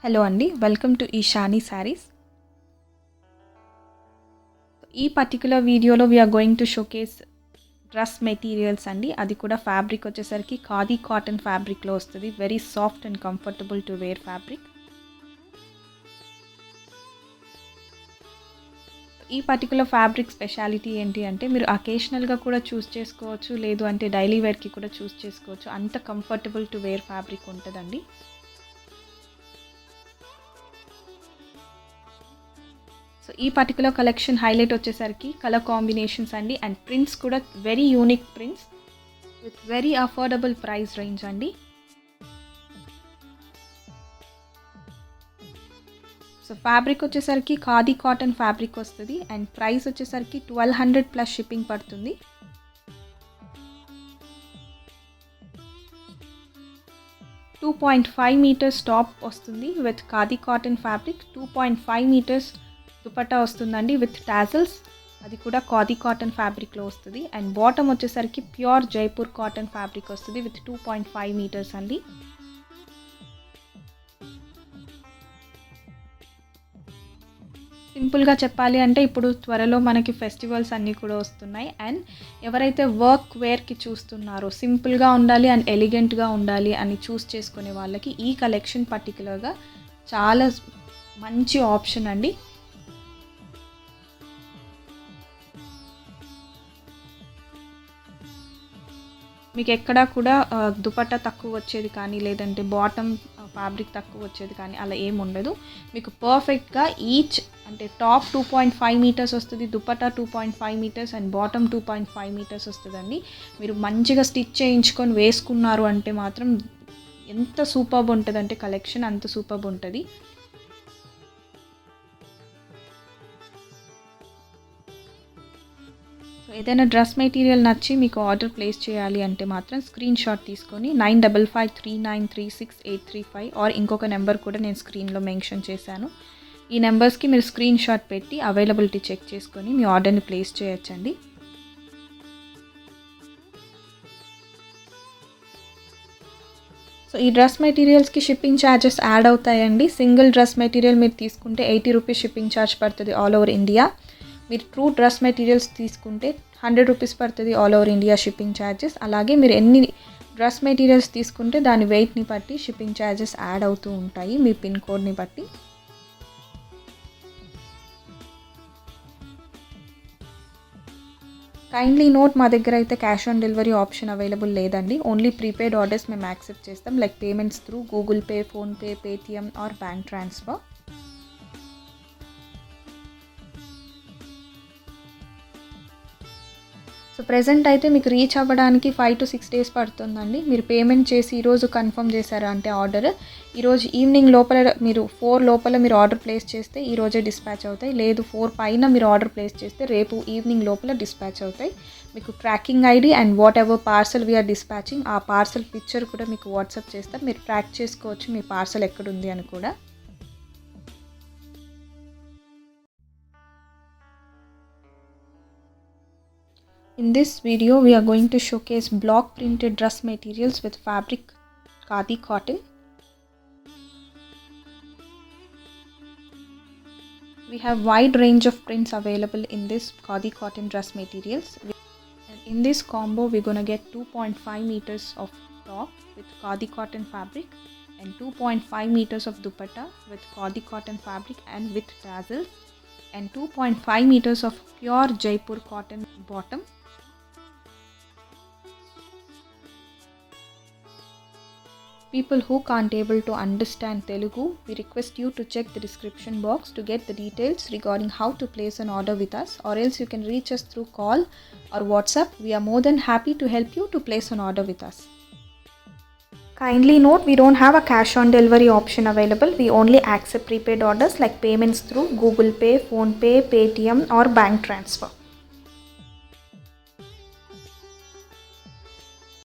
Hello అండి, welcome to Eshani saris. ఈ particular వీడియోలో we're going to showcase dress materials అండి. అది కూడా ఫ్యాబ్రిక్ వచ్చేసరికి ఖాదీ కాటన్ ఫ్యాబ్రిక్లో వస్తుంది. Very soft and comfortable to wear fabric. ఈ పర్టికులర్ ఫ్యాబ్రిక్ స్పెషాలిటీ ఏంటి అంటే మీరు అకేషనల్గా కూడా చూస్ చేసుకోవచ్చు, లేదు అంటే డైలీ వేర్కి కూడా చూస్ చేసుకోవచ్చు. అంత కంఫర్టబుల్ టు వేర్ ఫ్యాబ్రిక్ ఉంటుందండి. సో ఈ పర్టికులర్ కలెక్షన్ హైలైట్ వచ్చేసరికి కలర్ కాంబినేషన్స్ అండి, అండ్ ప్రింట్స్ కూడా very unique prints with very affordable price range అండి. సో ఫ్యాబ్రిక్ వచ్చేసరికి ఖాదీ కాటన్ ఫ్యాబ్రిక్ వస్తుంది, అండ్ ప్రైస్ వచ్చేసరికి 1200 ప్లస్ షిప్పింగ్ పడుతుంది. టూ 2.5 మీటర్స్ టాప్ వస్తుంది with khadi cotton fabric. 2.5 metres dupatta వస్తుందండి విత్ టాజల్స్. అది కూడా ఖాదీ కాటన్ ఫ్యాబ్రిక్లో వస్తుంది. అండ్ బాటమ్ వచ్చేసరికి ప్యూర్ జైపూర్ కాటన్ ఫ్యాబ్రిక్ వస్తుంది విత్ 2.5 మీటర్స్ అండి. సింపుల్గా చెప్పాలి అంటే ఇప్పుడు త్వరలో మనకి ఫెస్టివల్స్ అన్నీ కూడా వస్తున్నాయి, అండ్ ఎవరైతే వర్క్ వేర్కి చూస్తున్నారో సింపుల్గా ఉండాలి అండ్ ఎలిగెంట్గా ఉండాలి అని చూస్ చేసుకునే వాళ్ళకి ఈ కలెక్షన్ పర్టికులర్గా చాలా మంచి ఆప్షన్ అండి. మీకు ఎక్కడా కూడా దుపట్టా తక్కువ వచ్చేది కానీ, లేదంటే బాటమ్ ఫ్యాబ్రిక్ తక్కువ వచ్చేది కానీ అలా ఏమి ఉండదు. మీకు పర్ఫెక్ట్గా ఈచ్ అంటే టాప్ 2.5 మీటర్స్ వస్తుంది, dupatta 2.5 metres and bottom 2.5 metres వస్తుందండి. మీరు మంచిగా స్టిచ్ చేయించుకొని వేసుకున్నారు అంటే మాత్రం ఎంత సూపర్బ్ ఉంటుంది అంటే కలెక్షన్ అంత సూపర్బ్ ఉంటుంది. సో ఏదైనా డ్రెస్ మెటీరియల్ నచ్చి మీకు ఆర్డర్ ప్లేస్ చేయాలి అంటే మాత్రం స్క్రీన్ షాట్ తీసుకొని 9553936835 ఆర్ ఇంకొక నెంబర్ కూడా నేను స్క్రీన్లో మెన్షన్ చేశాను. ఈ నెంబర్స్కి మీరు స్క్రీన్ షాట్ పెట్టి అవైలబిలిటీ చెక్ చేసుకొని మీ ఆర్డర్ని ప్లేస్ చేయొచ్చండి. సో ఈ డ్రెస్ మెటీరియల్స్కి షిప్పింగ్ ఛార్జెస్ యాడ్ అవుతాయండి. సింగిల్ డ్రెస్ మెటీరియల్ మీరు తీసుకుంటే 80 రూపీస్ షిప్పింగ్ ఛార్జ్ పడుతుంది ఆల్ ఓవర్ ఇండియా. మీరు ట్రూ డ్రెస్ మెటీరియల్స్ తీసుకుంటే 100 రూపీస్ పడుతుంది all over India shipping charges. అలాగే మీరు ఎన్ని డ్రెస్ మెటీరియల్స్ తీసుకుంటే దాని వెయిట్ని బట్టి షిప్పింగ్ ఛార్జెస్ యాడ్ అవుతూ ఉంటాయి మీ పిన్ కోడ్ని బట్టి. కైండ్లీ నోట్, మా దగ్గర అయితే cash on delivery option available లేదండి. ఓన్లీ ప్రీపెయిడ్ ఆర్డర్స్ మేము యాక్సెప్ట్ చేస్తాం, like payments through Google pay, PhonePe, Paytm or bank transfer. So present అయితే మీకు రీచ్ అవ్వడానికి 5 to 6 డేస్ పడుతుందండి. మీరు పేమెంట్ చేసి ఈరోజు కన్ఫర్మ్ చేశారా అంటే ఆర్డర్ ఈరోజు ఈవినింగ్ లోపల, మీరు 4 లోపల మీరు ఆర్డర్ ప్లేస్ చేస్తే ఈరోజే డిస్పాచ్ అవుతాయి. లేదు 4 పైన మీరు ఆర్డర్ ప్లేస్ చేస్తే రేపు ఈవినింగ్ లోపల డిస్పాచ్ అవుతాయి. మీకు tracking ID and whatever parcel we're dispatching ఆ పార్సల్ పిక్చర్ కూడా మీకు వాట్సాప్ చేస్తాం. మీరు ట్రాక్ చేసుకోవచ్చు మీ పార్సల్ ఎక్కడుంది అని కూడా. In this video, we are going to showcase block printed dress materials with fabric khadi cotton. We have wide range of prints available in this khadi cotton dress materials. And in this combo, we're going to get 2.5 meters of top with khadi cotton fabric and 2.5 meters of dupatta with khadi cotton fabric and with tassels, and 2.5 meters of pure Jaipur cotton bottom. People who can't able to understand Telugu, we request you to check the description box to get the details regarding how to place an order with us, or else you can reach us through call or WhatsApp. We are more than happy to help you to place an order with us. Kindly note, we don't have a cash on delivery option available. We only accept prepaid orders like payments through Google Pay, Phone Pay, Paytm or bank transfer.